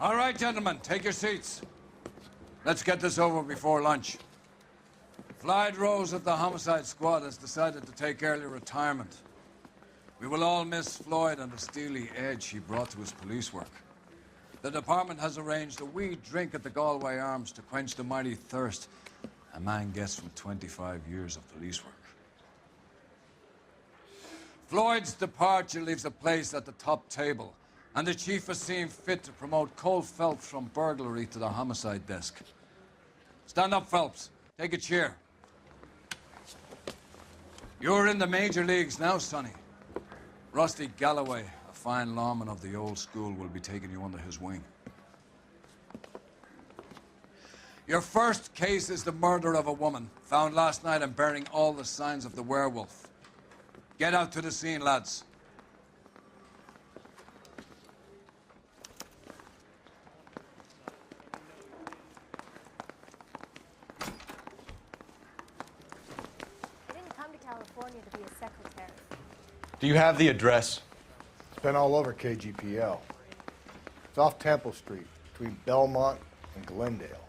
All right, gentlemen, take your seats. Let's get this over before lunch. Floyd Rose of the Homicide Squad has decided to take early retirement. We will all miss Floyd and the steely edge he brought to his police work. The department has arranged a wee drink at the Galway Arms to quench the mighty thirst a man gets from 25 years of police work. Floyd's departure leaves a place at the top table, and the chief has seen fit to promote Cole Phelps from burglary to the homicide desk. Stand up, Phelps. Take a chair. You're in the major leagues now, Sonny. Rusty Galloway, a fine lawman of the old school, will be taking you under his wing. Your first case is the murder of a woman, found last night and bearing all the signs of the werewolf. Get out to the scene, lads. California to be a secretary. Do you have the address? It's been all over KGPL. It's off Temple Street, between Belmont and Glendale.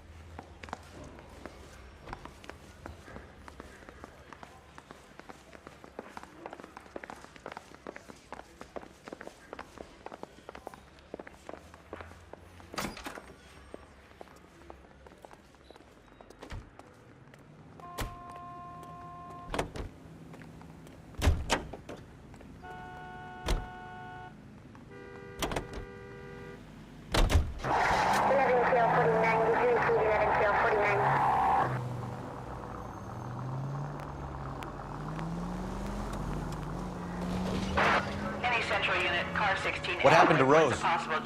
What happened to Rose?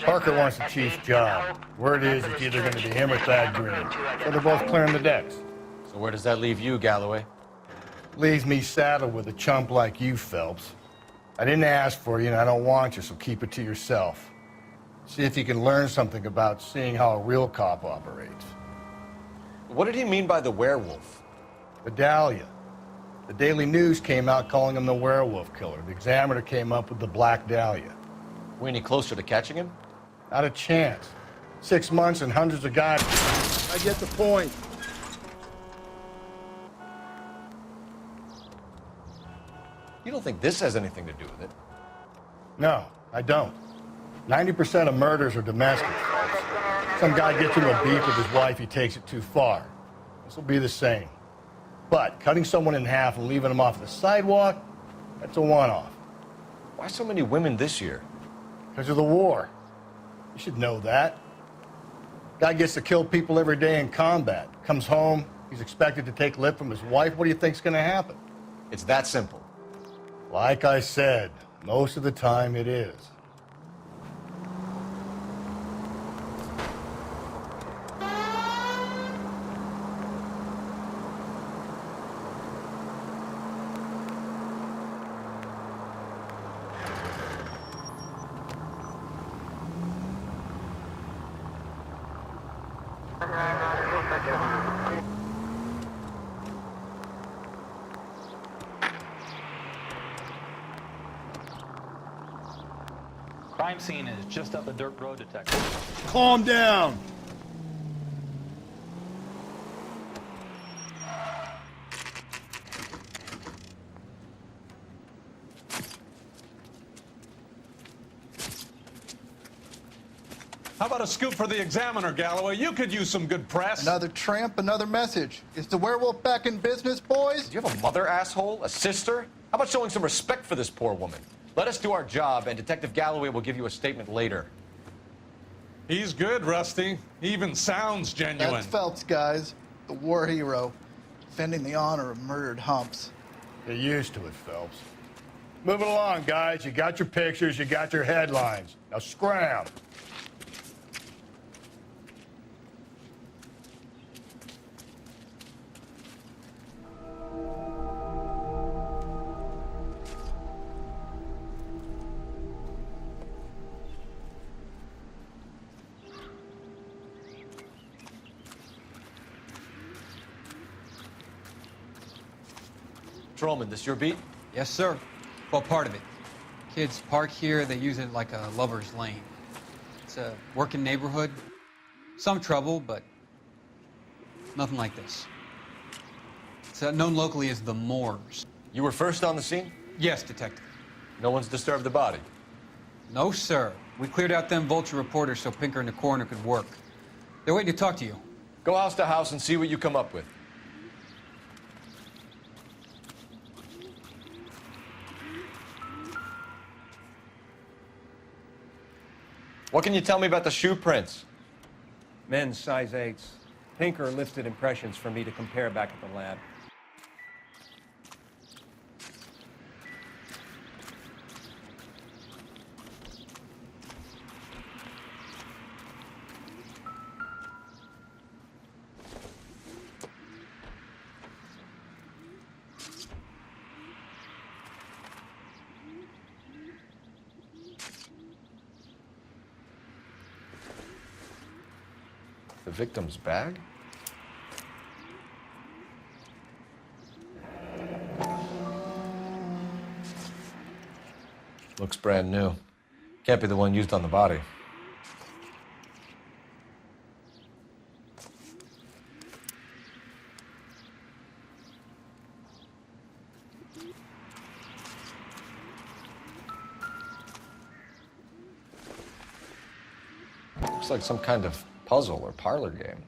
Parker wants the chief's job. Word is it's either going to be him or Thad Green. So they're both clearing the decks. So where does that leave you, Galloway? Leaves me saddled with a chump like you, Phelps. I didn't ask for you and I don't want you, so keep it to yourself. See if you can learn something about seeing how a real cop operates. What did he mean by the werewolf? The Dahlia. The Daily News came out calling him the werewolf killer. The Examiner came up with the Black Dahlia. We any closer to catching him? Not a chance. 6 months and hundreds of guys. I get the point. You don't think this has anything to do with it? No, I don't. 90% of murders are domestic. Some guy gets into a beef with his wife, he takes it too far. This will be the same. But cutting someone in half and leaving them off the sidewalk, that's a one-off. Why so many women this year? Because of the war. You should know that. Guy gets to kill people every day in combat. Comes home, he's expected to take lip from his wife. What do you think's going to happen? It's that simple. Like I said, most of the time it is. Crime scene is just up the dirt road, Detective. Calm down. How about a scoop for the Examiner, Galloway? You could use some good press. Another tramp, another message. Is the werewolf back in business, boys? Do you have a mother, asshole? A sister? How about showing some respect for this poor woman? Let us do our job, and Detective Galloway will give you a statement later. He's good, Rusty. He even sounds genuine. That's Phelps, guys. The war hero. Defending the honor of murdered humps. Get used to it, Phelps. Move it along, guys. You got your pictures, you got your headlines. Now scram. Patrolman, this your beat? Yes, sir. Well, part of it. Kids park here, they use it like a lover's lane. It's a working neighborhood. Some trouble, but nothing like this. It's known locally as the Moors. You were first on the scene? Yes, Detective. No one's disturbed the body? No, sir. We cleared out them vulture reporters so Pinker and the coroner could work. They're waiting to talk to you. Go house to house and see what you come up with. What can you tell me about the shoe prints? Men's size 8s. Pinker lifted impressions for me to compare back at the lab. The victim's bag? Looks brand new. Can't be the one used on the body. Looks like some kind of puzzle or parlor game.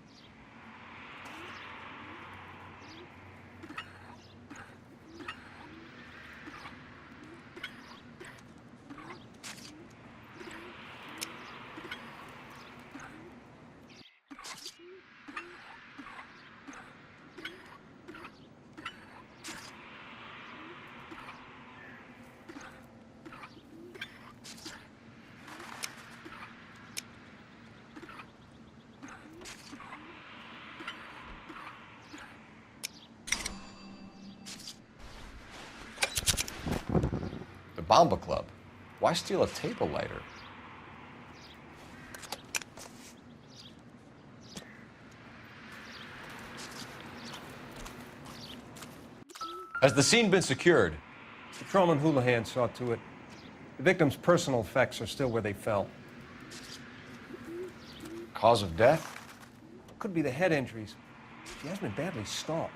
Bomba Club. Why steal a table lighter? Has the scene been secured? Patrolman Houlihan saw to it. The victim's personal effects are still where they fell. Cause of death? Could be the head injuries. She has been badly stalked.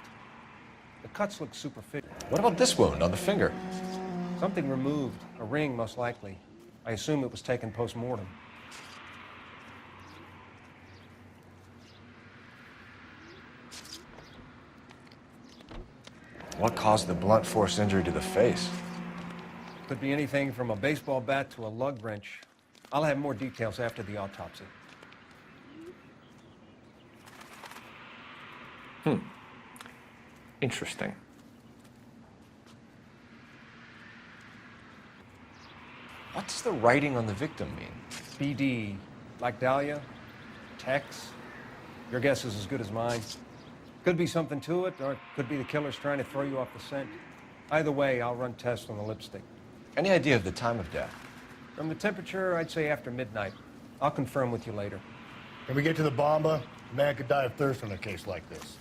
The cuts look superficial. What about this wound on the finger? Something removed, a ring most likely. I assume it was taken post-mortem. What caused the blunt force injury to the face? Could be anything from a baseball bat to a lug wrench. I'll have more details after the autopsy. Interesting. What does the writing on the victim mean? BD, like Dahlia, Tex. Your guess is as good as mine. Could be something to it, or it could be the killer's trying to throw you off the scent. Either way, I'll run tests on the lipstick. Any idea of the time of death? From the temperature, I'd say after midnight. I'll confirm with you later. Can we get to the Bomba? A man could die of thirst on a case like this.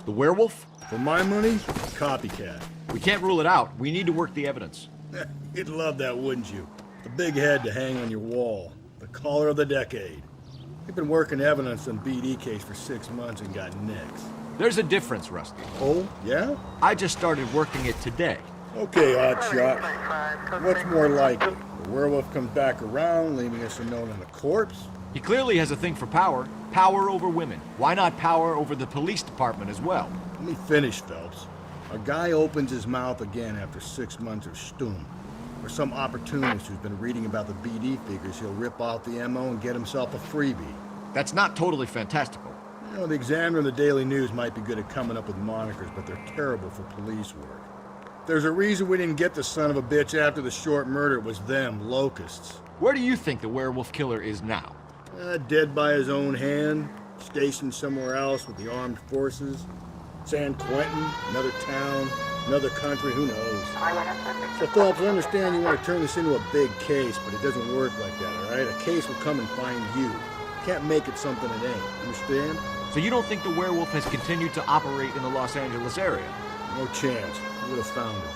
The werewolf? For my money, copycat. We can't rule it out. We need to work the evidence. You'd love that, wouldn't you? The big head to hang on your wall. The caller of the decade. You've been working evidence on BD case for 6 months and got nicks. There's a difference, Rusty. Oh, yeah? I just started working it today. Okay, Hotshot. What's more likely? The werewolf comes back around, leaving us a note on the corpse? He clearly has a thing for power. Power over women. Why not power over the police department as well? Let me finish, Phelps. A guy opens his mouth again after 6 months of stum. Or some opportunist who's been reading about the BD figures, he'll rip off the MO and get himself a freebie. That's not totally fantastical. You know, the Examiner and the Daily News might be good at coming up with monikers, but they're terrible for police work. There's a reason we didn't get the son of a bitch after the short murder. It was them, locusts. Where do you think the werewolf killer is now? Dead by his own hand, stationed somewhere else with the armed forces. San Quentin, another town, another country, who knows? So, Phelps, I understand you want to turn this into a big case, but it doesn't work like that, all right? A case will come and find you. Can't make it something it ain't, understand? So you don't think the werewolf has continued to operate in the Los Angeles area? No chance. You would have found him.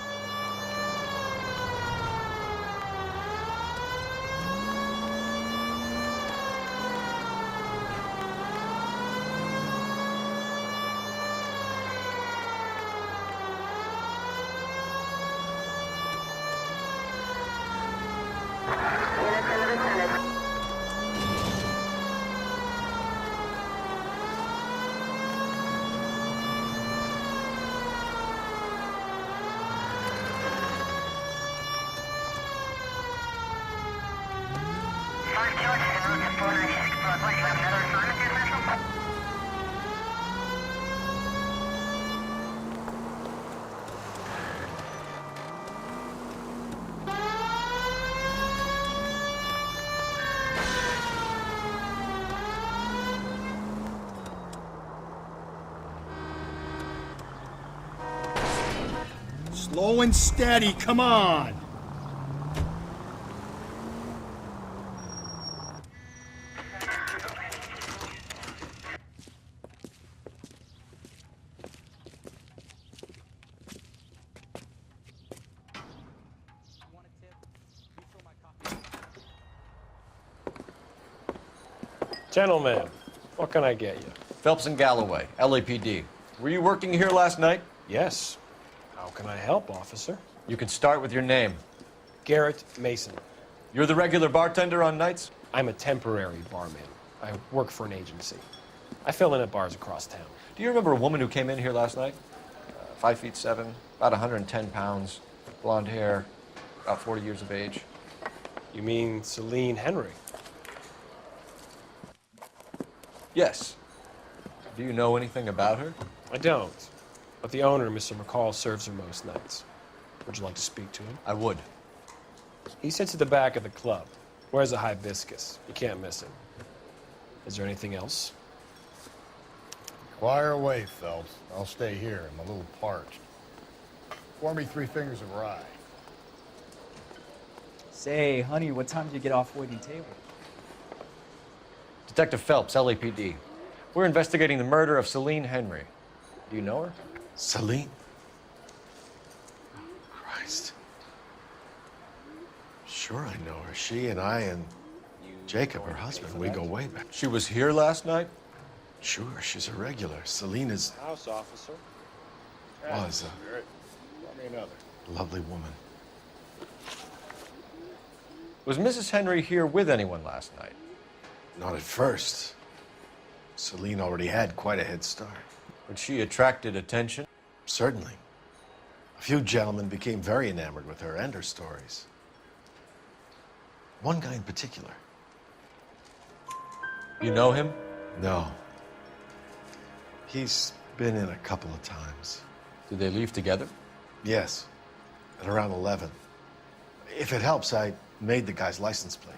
Slow and steady, come on! Gentlemen, what can I get you? Phelps and Galloway, LAPD. Were you working here last night? Yes. How can I help, officer? You can start with your name. Garrett Mason. You're the regular bartender on nights? I'm a temporary barman. I work for an agency. I fill in at bars across town. Do you remember a woman who came in here last night? 5'7", about 110 pounds, blonde hair, about 40 years of age. You mean Celine Henry? Yes. Do you know anything about her? I don't. But the owner, Mr. McCall, serves her most nights. Would you like to speak to him? I would. He sits at the back of the club. Wears a hibiscus. You can't miss him. Is there anything else? Fire away, Phelps. I'll stay here. I'm a little parched. Pour me 3 fingers of rye. Say, honey, what time do you get off waiting table? Detective Phelps, LAPD. We're investigating the murder of Celine Henry. Do you know her? Celine? Oh, Christ. Sure I know her. She and I and Jacob, her husband, we go way back. She was here last night? Sure, she's a regular. Celine is... House officer. Was a lovely woman. Was Mrs. Henry here with anyone last night? Not at first. Celine already had quite a head start. But she attracted attention? Certainly. A few gentlemen became very enamored with her and her stories. One guy in particular. You know him? No. He's been in a couple of times. Did they leave together? Yes. At around 11. If it helps, I made the guy's license plate.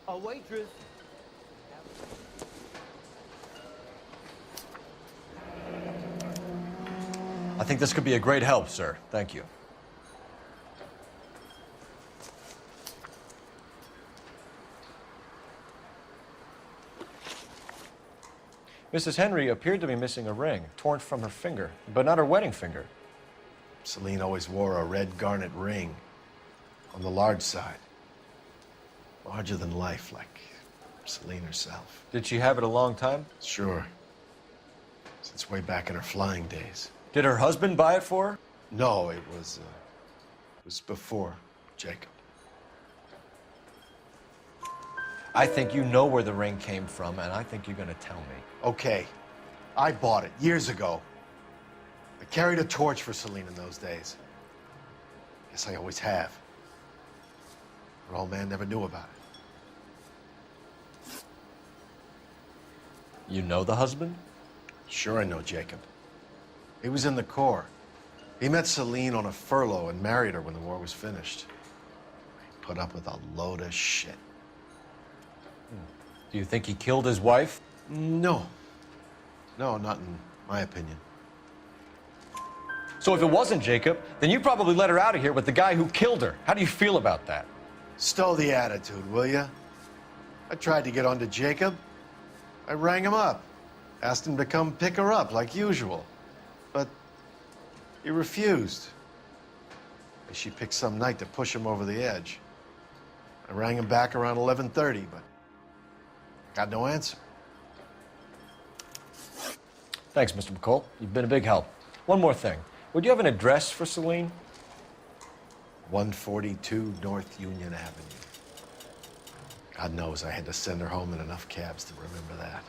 A waitress. I think this could be a great help, sir. Thank you. Mrs. Henry appeared to be missing a ring, torn from her finger, but not her wedding finger. Celine always wore a red garnet ring on the large side. Larger than life, like Celine herself. Did she have it a long time? Sure. Since way back in her flying days. Did her husband buy it for her? No, it was before Jacob. I think you know where the ring came from, and I think you're gonna tell me. Okay, I bought it years ago. I carried a torch for Celine in those days. Guess I always have. Her old man never knew about it. You know the husband? Sure I know Jacob. He was in the Corps. He met Celine on a furlough and married her when the war was finished. He put up with a load of shit. Do you think he killed his wife? No. No, not in my opinion. So if it wasn't Jacob, then you probably let her out of here with the guy who killed her. How do you feel about that? Stow the attitude, will ya? I tried to get onto Jacob. I rang him up. Asked him to come pick her up, like usual. But he refused. She picked some night to push him over the edge. I rang him back around 11:30, but got no answer. Thanks, Mr. McCall. You've been a big help. One more thing. Would you have an address for Celine? 142 North Union Avenue. God knows I had to send her home in enough cabs to remember that.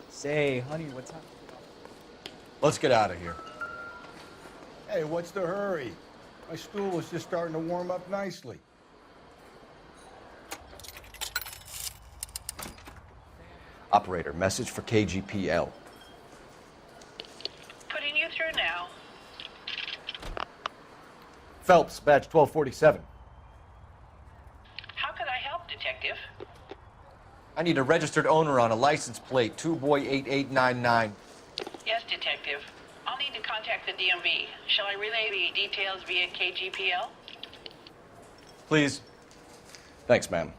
Say, honey, what time? Let's get out of here. Hey, what's the hurry? My stool was just starting to warm up nicely. Operator, message for KGPL. Putting you through now. Phelps, badge 1247. How could I help, Detective? I need a registered owner on a license plate, 2boy8899. Yes, Detective. I'll need to contact the DMV. Shall I relay the details via KGPL? Please. Thanks, ma'am.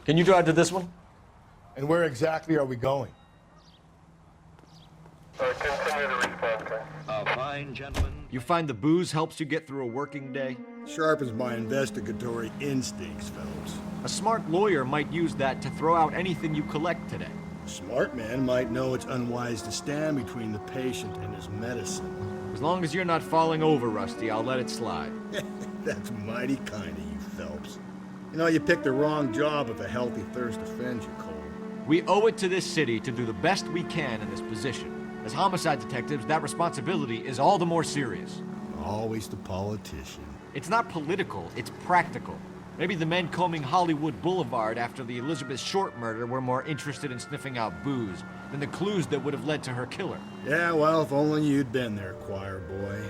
Can you drive to this one? And where exactly are we going? Continue to respond, sir. Fine, gentlemen. You find the booze helps you get through a working day? Sharpens my investigatory instincts, Phelps. A smart lawyer might use that to throw out anything you collect today. A smart man might know it's unwise to stand between the patient and his medicine. As long as you're not falling over, Rusty, I'll let it slide. That's mighty kind of you, Phelps. You know, you picked the wrong job if a healthy thirst offends you, Cole. We owe it to this city to do the best we can in this position. As homicide detectives, that responsibility is all the more serious. Always the politician. It's not political, it's practical. Maybe the men combing Hollywood Boulevard after the Elizabeth Short murder were more interested in sniffing out booze than the clues that would have led to her killer. Yeah, well, if only you'd been there, choir boy.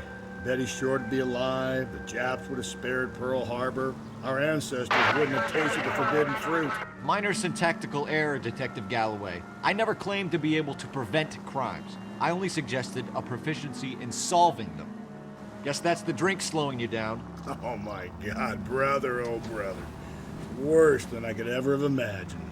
Betty Short would be alive, the Japs would have spared Pearl Harbor, our ancestors wouldn't have tasted the forbidden fruit. Minor syntactical error, Detective Galloway. I never claimed to be able to prevent crimes. I only suggested a proficiency in solving them. Guess that's the drink slowing you down. Oh my God, brother, oh brother. Worse than I could ever have imagined.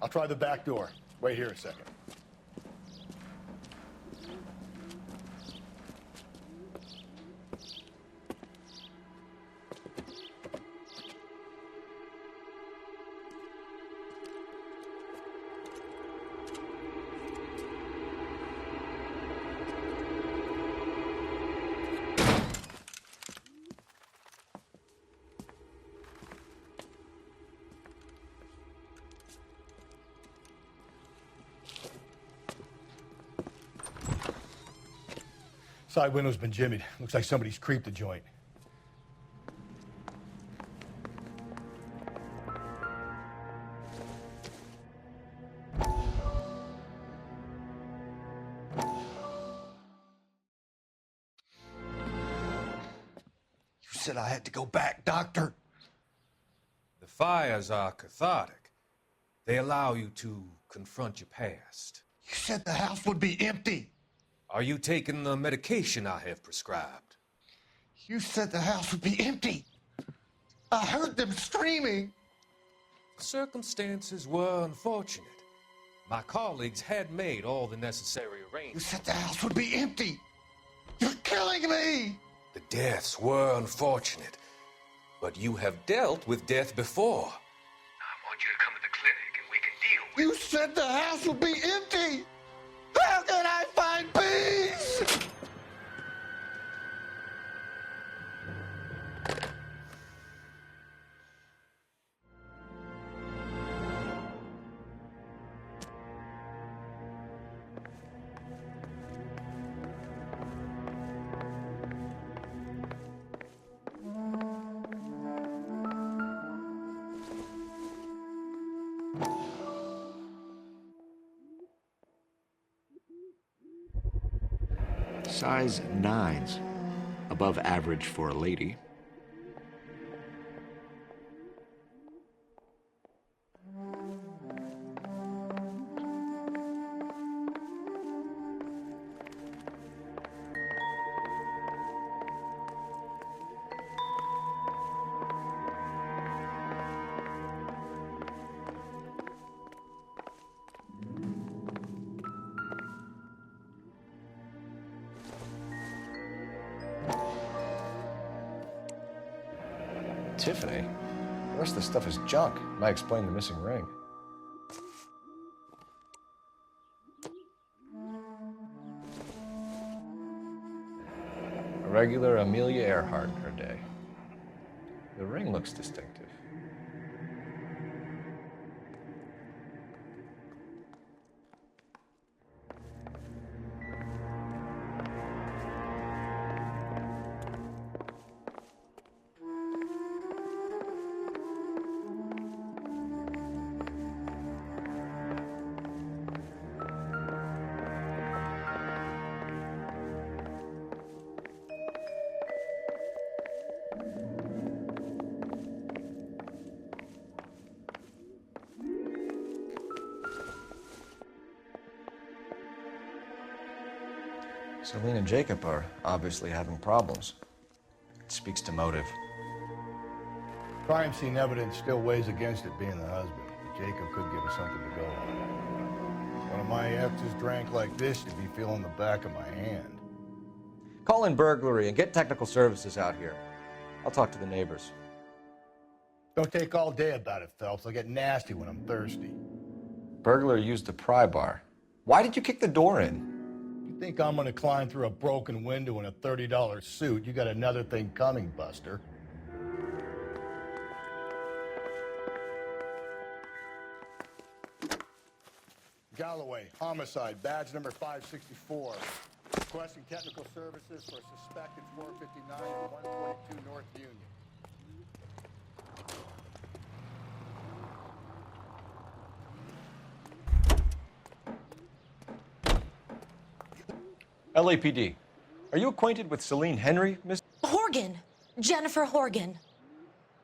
I'll try the back door. Wait here a second. Side window's been jimmied. Looks like somebody's creeped the joint. You said I had to go back, Doctor. The fires are cathartic. They allow you to confront your past. You said the house would be empty. Are you taking the medication I have prescribed? You said the house would be empty. I heard them screaming. Circumstances were unfortunate. My colleagues had made all the necessary You arrangements. said the house would be empty. You're killing me. The deaths were unfortunate, but you have dealt with death before. I want you to come to the clinic and we can deal with You said the house would be empty. How can I find peace? Size 9s. Above average for a lady. Tiffany? The rest of the stuff is junk. Might explain the missing ring. A regular Amelia Earhart in her day. The ring looks distinctive. Celine and Jacob are obviously having problems. It speaks to motive. Crime scene evidence still weighs against it being the husband. Jacob could give us something to go on. One of my exes drank like this, you'd be feeling the back of my hand. Call in burglary and get technical services out here. I'll talk to the neighbors. Don't take all day about it, Phelps. I'll get nasty when I'm thirsty. Burglar used a pry bar. Why did you kick the door in? You think I'm gonna climb through a broken window in a $30 suit? You got another thing coming, Buster. Galloway, homicide, badge number 564. Requesting technical services for a suspected 459 and 142 North Union. LAPD. Are you acquainted with Celine Henry, Miss? Horgan. Jennifer Horgan.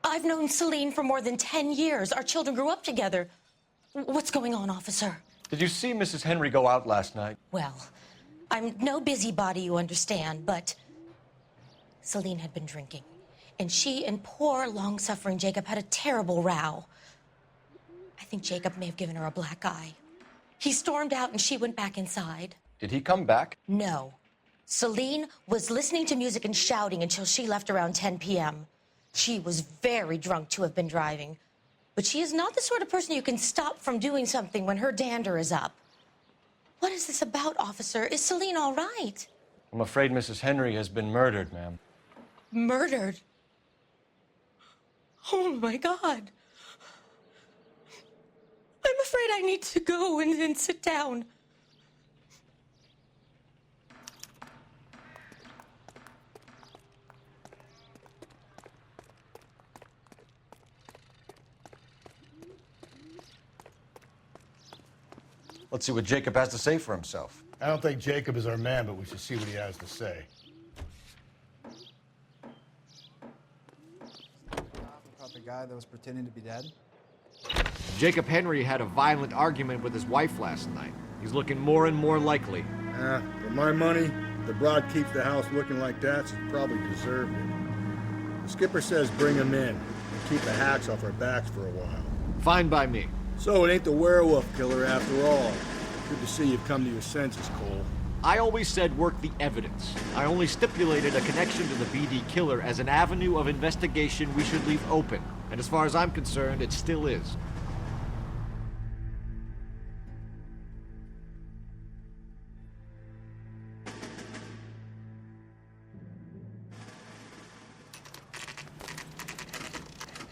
I've known Celine for more than 10 years. Our children grew up together. What's going on, officer? Did you see Mrs. Henry go out last night? Well, I'm no busybody, you understand, but Celine had been drinking. And she and poor, long-suffering Jacob had a terrible row. I think Jacob may have given her a black eye. He stormed out and she went back inside. Did he come back? No. Celine was listening to music and shouting until she left around 10 p.m. She was very drunk to have been driving. But she is not the sort of person you can stop from doing something when her dander is up. What is this about, officer? Is Celine all right? I'm afraid Mrs. Henry has been murdered, ma'am. Murdered? Oh, my God. I'm afraid I need to go and sit down. Let's see what Jacob has to say for himself. I don't think Jacob is our man, but we should see what he has to say. About the guy that was pretending to be dead? Jacob Henry had a violent argument with his wife last night. He's looking more and more likely. For my money, the broad keeps the house looking like that, she's probably deserved it. The skipper says bring him in and keep the hacks off our backs for a while. Fine by me. So it ain't the werewolf killer after all. Good to see you've come to your senses, Cole. I always said work the evidence. I only stipulated a connection to the BD killer as an avenue of investigation we should leave open. And as far as I'm concerned, it still is.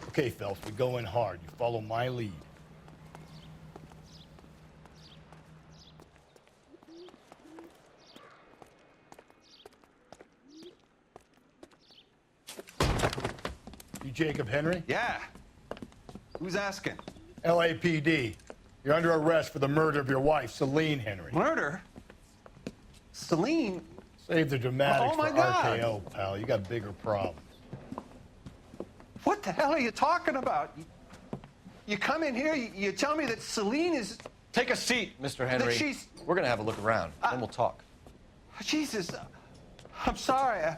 Okay, Phelps, we go in hard. You follow my lead. You Jacob Henry? Yeah. Who's asking? LAPD. You're under arrest for the murder of your wife, Celine Henry. Murder? Celine? Save the dramatics Oh, my for God. RKO, pal. You got bigger problems. What the hell are you talking about? You come in here, you tell me that Celine is... Take a seat, Mr. Henry. she's- We're gonna have a look around, then we'll talk. Jesus, I'm sorry.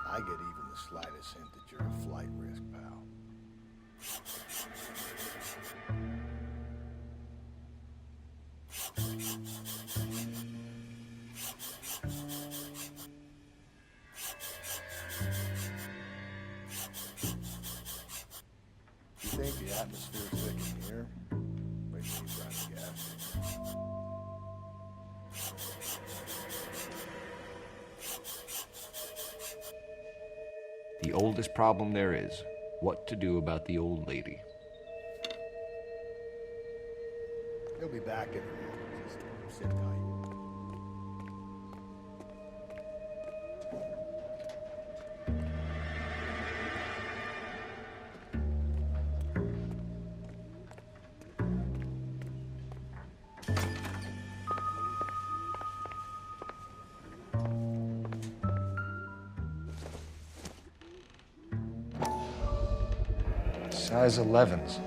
I get even the slightest hint that you're a flight risk, pal. You think the atmosphere's thick in here? Wait till you run the gas. The oldest problem there is, what to do about the old lady. He'll be back in a minute. Just sit tight. Size 11s.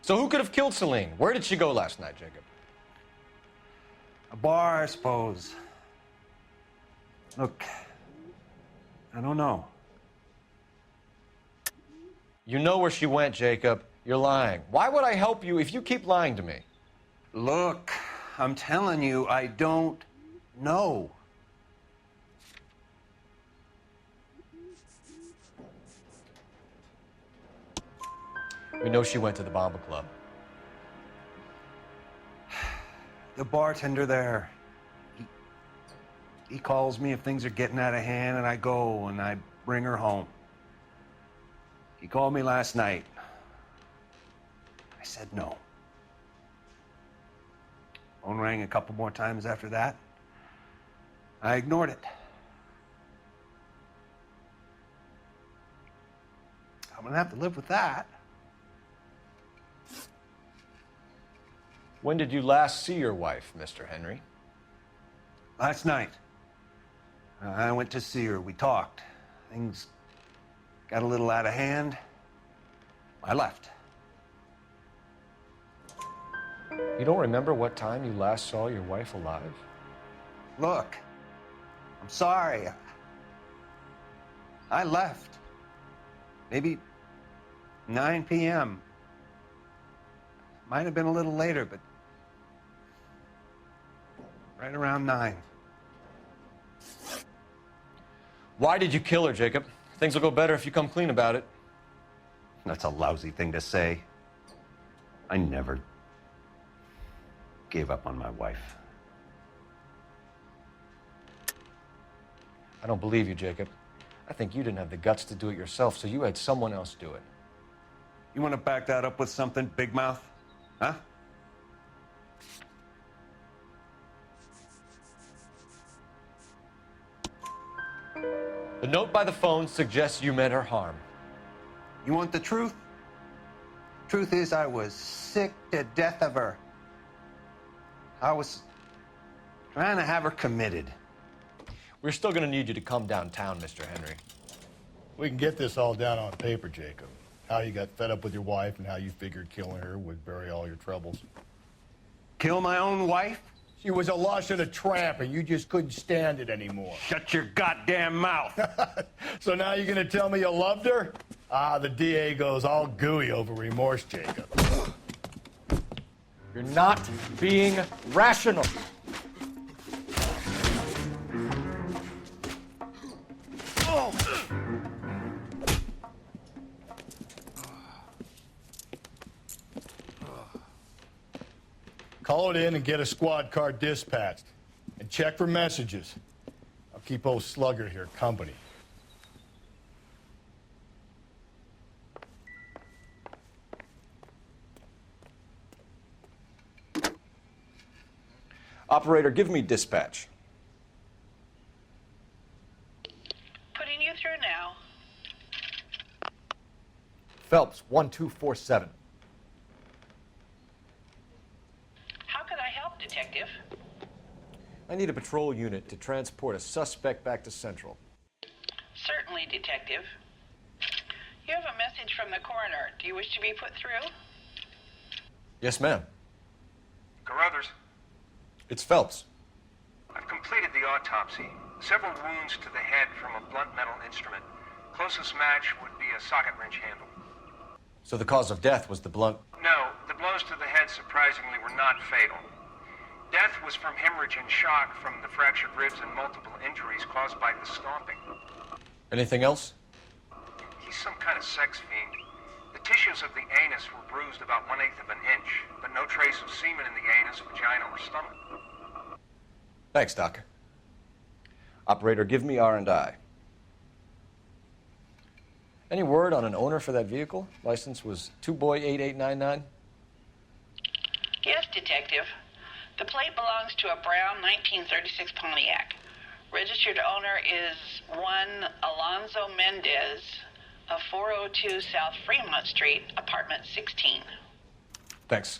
So who could have killed Celine? Where did she go last night, Jacob? A bar, I suppose. Look, I don't know. You know where she went, Jacob. You're lying. Why would I help you if you keep lying to me? Look, I'm telling you, I don't know. We know she went to the Bomba Club. The bartender there, he calls me if things are getting out of hand, and I go and I bring her home. He called me last night. I said no. Phone rang a couple more times after that. I ignored it. I'm gonna have to live with that. When did you last see your wife, Mr. Henry? Last night. I went to see her. We talked. Things got a little out of hand. I left. You don't remember what time you last saw your wife alive? Look, I'm sorry. I left. Maybe 9 p.m. Might have been a little later, but right around 9. Why did you kill her, Jacob? Things will go better if you come clean about it. That's a lousy thing to say. I never gave up on my wife. I don't believe you, Jacob. I think you didn't have the guts to do it yourself, so you had someone else do it. You want to back that up with something, Big Mouth? Huh? The note by the phone suggests you meant her harm. You want the truth? Truth is, I was sick to death of her. I was trying to have her committed. We're still going to need you to come downtown, Mr. Henry. We can get this all down on paper, Jacob. How you got fed up with your wife and how you figured killing her would bury all your troubles. Kill my own wife? She was a lush and a tramp, and you just couldn't stand it anymore. Shut your goddamn mouth. So now you're gonna tell me you loved her? Ah, the DA goes all gooey over remorse, Jacob. You're not being rational. Call it in and get a squad car dispatched. And check for messages. I'll keep old Slugger here company. Operator, give me dispatch. Putting you through now. Phelps, 1247. How can I help, Detective? I need a patrol unit to transport a suspect back to Central. Certainly, Detective. You have a message from the coroner. Do you wish to be put through? Yes, ma'am. Carruthers, It's Phelps. I've completed the autopsy. Several wounds to the head from a blunt metal instrument. Closest match would be a socket wrench handle. So the cause of death was the blunt. No, the blows to the head surprisingly were not fatal. Death was from hemorrhage and shock from the fractured ribs and multiple injuries caused by the stomping. Anything else? He's some kind of sex fiend. The tissues of the anus were bruised about 1/8 of an inch, but no trace of semen in the anus, vagina, or stomach. Thanks, Doc. Operator, give me R&I. Any word on an owner for that vehicle? License was 2boy8899. Yes, Detective. The plate belongs to a brown 1936 Pontiac. Registered owner is one Alonzo Mendez of 402 South Fremont Street, apartment 16. Thanks.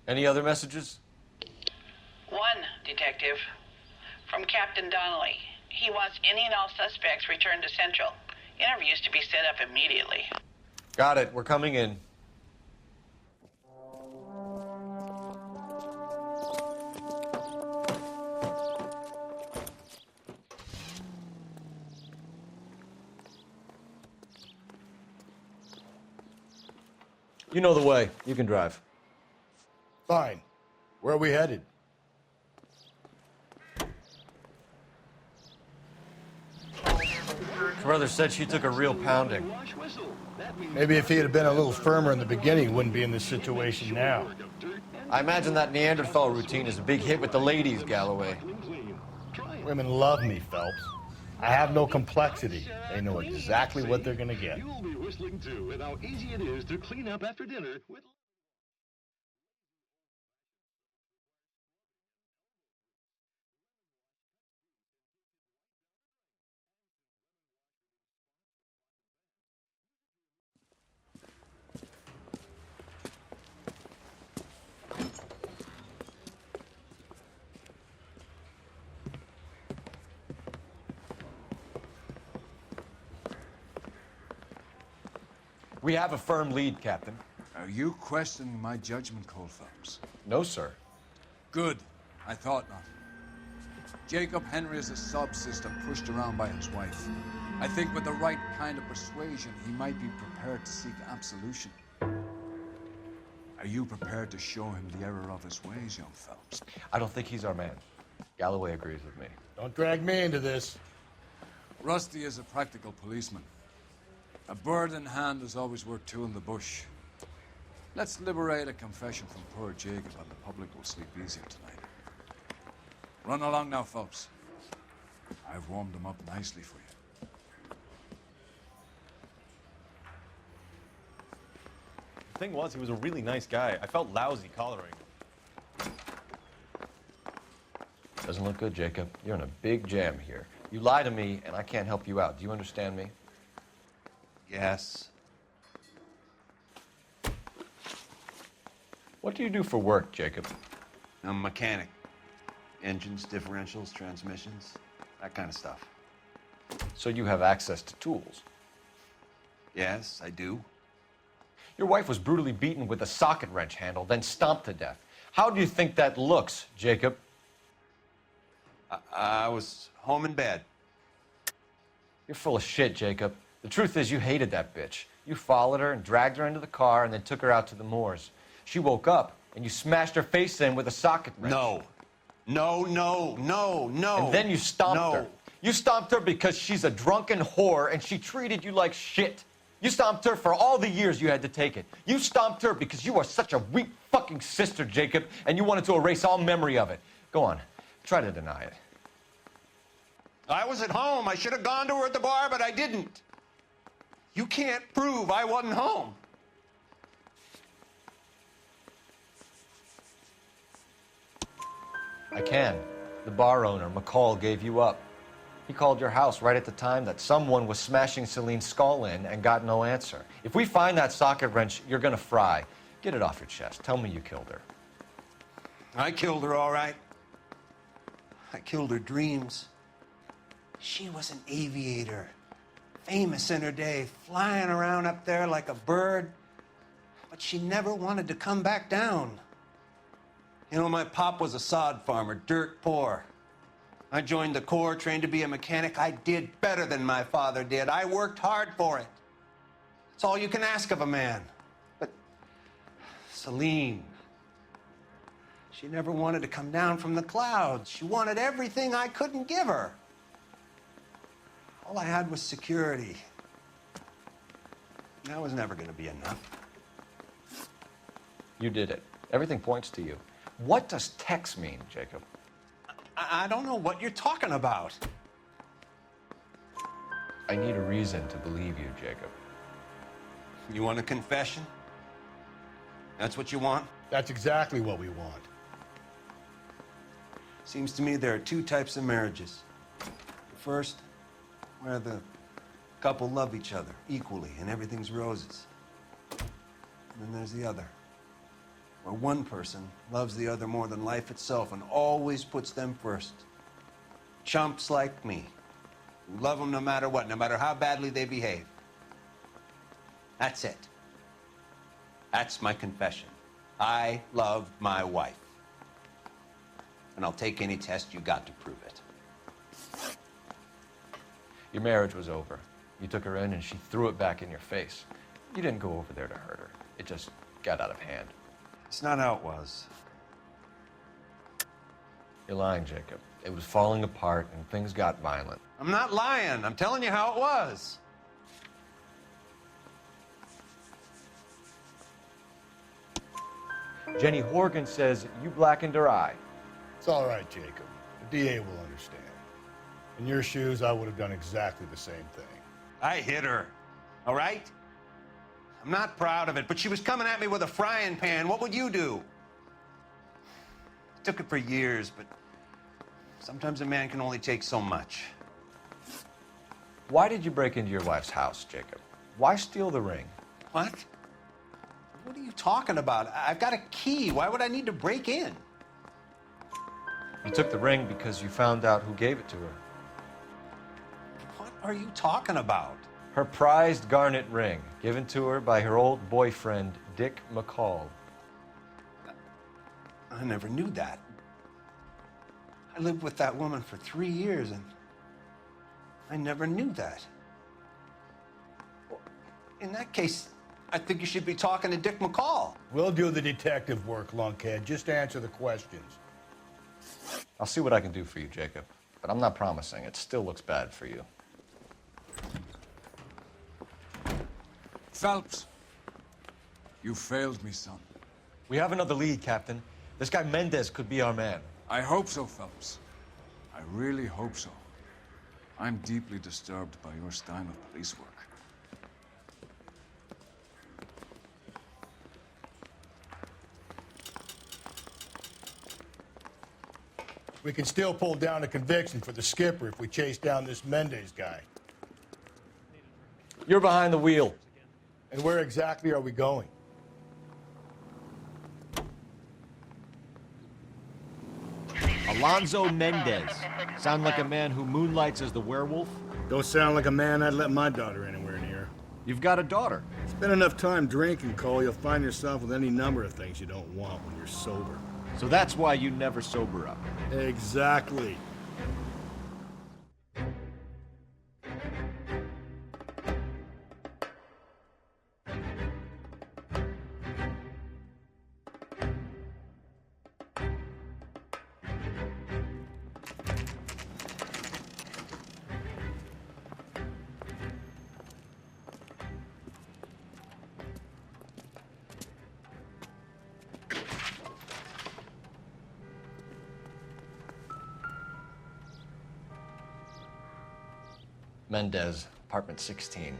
Any other messages? One, Detective. From Captain Donnelly. He wants any and all suspects returned to Central. Interviews to be set up immediately. Got it. We're coming in. You know the way. You can drive. Fine. Where are we headed? Carruthers said she took a real pounding. Maybe if he had been a little firmer in the beginning, he wouldn't be in this situation now. I imagine that Neanderthal routine is a big hit with the ladies, Galloway. Women love me, Phelps. I have no complexity. They know exactly what they're gonna get. You'll be whistling too, and how easy it is to clean up after dinner with... We have a firm lead, Captain. Are you questioning my judgment, Cole Phelps? No, sir. Good. I thought not. Jacob Henry is a sub-sister pushed around by his wife. I think with the right kind of persuasion, he might be prepared to seek absolution. Are you prepared to show him the error of his ways, young Phelps? I don't think he's our man. Galloway agrees with me. Don't drag me into this. Rusty is a practical policeman. A bird in hand is always worth two in the bush. Let's liberate a confession from poor Jacob, and the public will sleep easier tonight. Run along now, Phelps. I've warmed them up nicely for you. The thing was, he was a really nice guy. I felt lousy collaring him. Doesn't look good, Jacob. You're in a big jam here. You lie to me, and I can't help you out. Do you understand me? Yes. What do you do for work, Jacob? I'm a mechanic. Engines, differentials, transmissions, that kind of stuff. So you have access to tools? Yes, I do. Your wife was brutally beaten with a socket wrench handle, then stomped to death. How do you think that looks, Jacob? I was home in bed. You're full of shit, Jacob. The truth is you hated that bitch. You followed her and dragged her into the car and then took her out to the moors. She woke up and you smashed her face in with a socket wrench. No. No. And then you stomped her. You stomped her because she's a drunken whore and she treated you like shit. You stomped her for all the years you had to take it. You stomped her because you are such a weak fucking sister, Jacob, and you wanted to erase all memory of it. Go on. Try to deny it. I was at home. I should have gone to her at the bar, but I didn't. You can't prove I wasn't home. I can. The bar owner, McCall, gave you up. He called your house right at the time that someone was smashing Celine's skull in and got no answer. If we find that socket wrench, you're gonna fry. Get it off your chest. Tell me you killed her. I killed her, all right. I killed her dreams. She was an aviator, famous in her day, flying around up there like a bird, but she never wanted to come back down. You know, my pop was a sod farmer, dirt poor. I joined the Corps, trained to be a mechanic. I did better than my father did. I worked hard for it. It's all you can ask of a man. But Celine, she never wanted to come down from the clouds. She wanted everything I couldn't give her. All I had was security. That was never going to be enough. You did it. Everything points to you. What does Tex mean, Jacob? I don't know what you're talking about. I need a reason to believe you, Jacob. You want a confession? That's what you want? That's exactly what we want. Seems to me there are two types of marriages. The first, where the couple love each other equally and everything's roses. And then there's the other, where one person loves the other more than life itself and always puts them first. Chumps like me, who love them no matter what, no matter how badly they behave. That's it. That's my confession. I love my wife. And I'll take any test you got to prove it. Your marriage was over. You took her in and she threw it back in your face. You didn't go over there to hurt her. It just got out of hand. It's not how it was. You're lying, Jacob. It was falling apart and things got violent. I'm not lying. I'm telling you how it was. Jenny Horgan says you blackened her eye. It's all right, Jacob. The DA will understand. In your shoes, I would have done exactly the same thing. I hit her, all right? I'm not proud of it, but she was coming at me with a frying pan. What would you do? Took it for years, but sometimes a man can only take so much. Why did you break into your wife's house, Jacob? Why steal the ring? What? What are you talking about? I've got a key. Why would I need to break in? You took the ring because you found out who gave it to her. What are you talking about? Her prized garnet ring, given to her by her old boyfriend, Dick McCall. I never knew that. I lived with that woman for 3 years, and I never knew that. Well, in that case, I think you should be talking to Dick McCall. We'll do the detective work, lunkhead. Just answer the questions. I'll see what I can do for you, Jacob. But I'm not promising. It still looks bad for you. Phelps, you failed me, son. We have another lead, Captain. This guy Mendez could be our man. I hope so, Phelps. I really hope so. I'm deeply disturbed by your style of police work. We can still pull down a conviction for the skipper if we chase down this Mendez guy. You're behind the wheel. And where exactly are we going? Alonzo Mendez. Sound like a man who moonlights as the werewolf? Don't sound like a man I'd let my daughter anywhere near. You've got a daughter. Spend enough time drinking, Cole, you'll find yourself with any number of things you don't want when you're sober. So that's why you never sober up. Exactly. Mendez, apartment 16.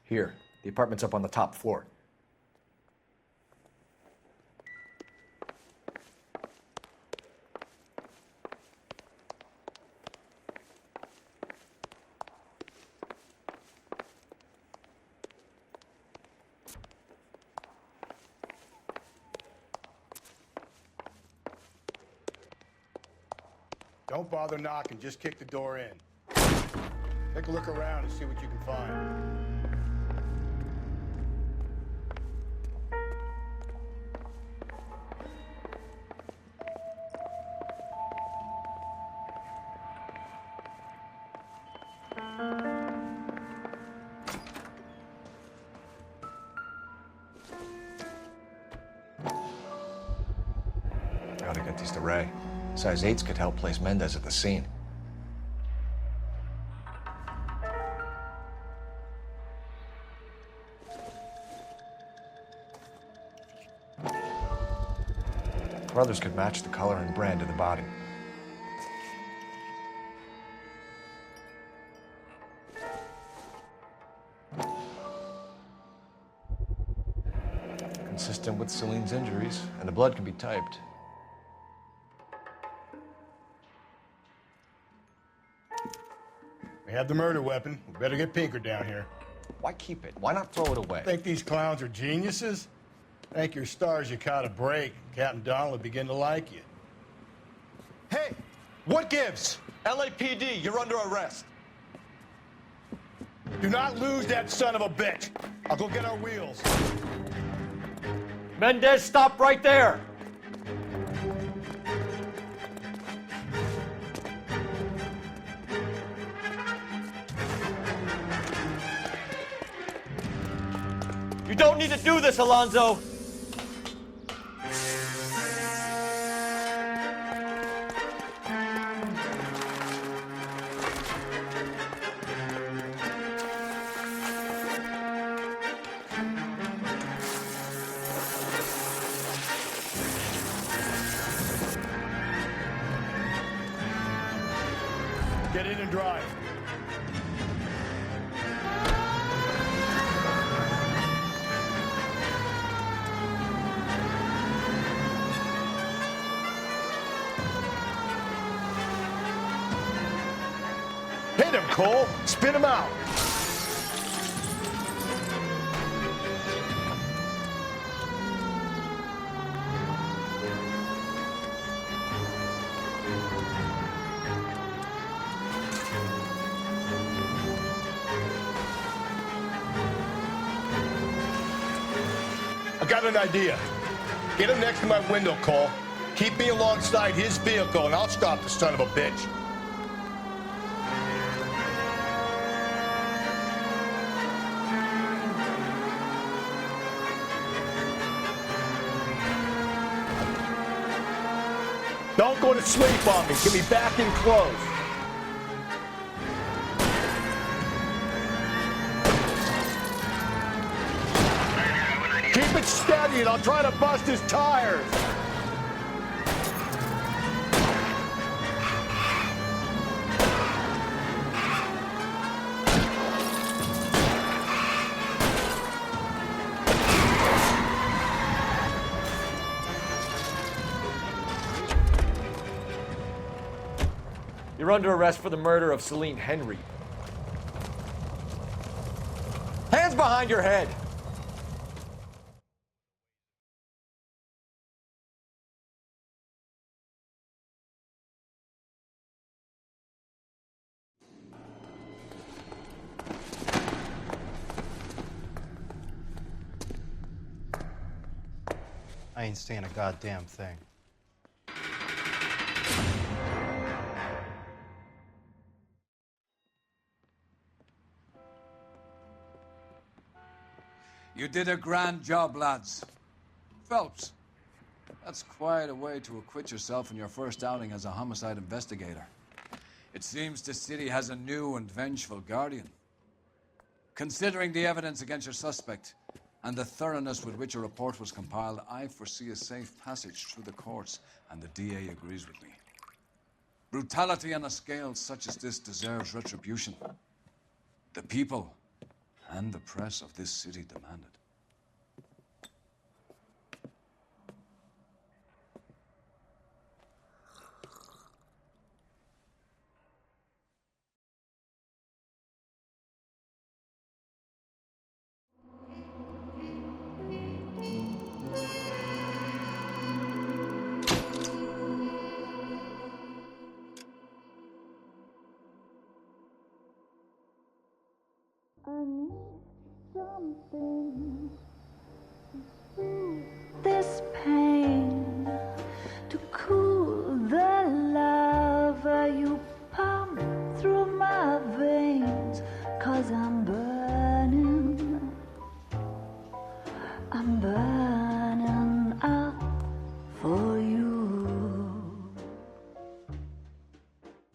Here, the apartment's up on the top floor. Don't bother knocking, just kick the door in. Take a look around and see what you can find. Gotta get these to Ray. Size 8s could help place Mendez at the scene. Brothers could match the color and brand of the body. Consistent with Celine's injuries, and the blood can be typed. We have the murder weapon. We better get Pinker down here. Why keep it? Why not throw it away? Think these clowns are geniuses? Thank your stars you caught a break. Captain Donald will begin to like you. Hey, what gives? LAPD, you're under arrest. Do not lose that son of a bitch. I'll go get our wheels. Mendez, stop right there! You don't need to do this, Alonzo! Get in and drive. Hit him, Cole. Spin him out. I got an idea. Get him next to my window, Cole. Keep me alongside his vehicle, and I'll stop the son of a bitch. Don't go to sleep on me. Get me back in close. Keep it steady, and I'll try to bust his tires. You're under arrest for the murder of Celine Henry. Hands behind your head! I ain't saying a goddamn thing. You did a grand job, lads. Phelps, that's quite a way to acquit yourself in your first outing as a homicide investigator. It seems the city has a new and vengeful guardian. Considering the evidence against your suspect and the thoroughness with which a report was compiled, I foresee a safe passage through the courts, and the DA agrees with me. Brutality on a scale such as this deserves retribution. The people and the press of this city demand it. I need something to soothe this pain.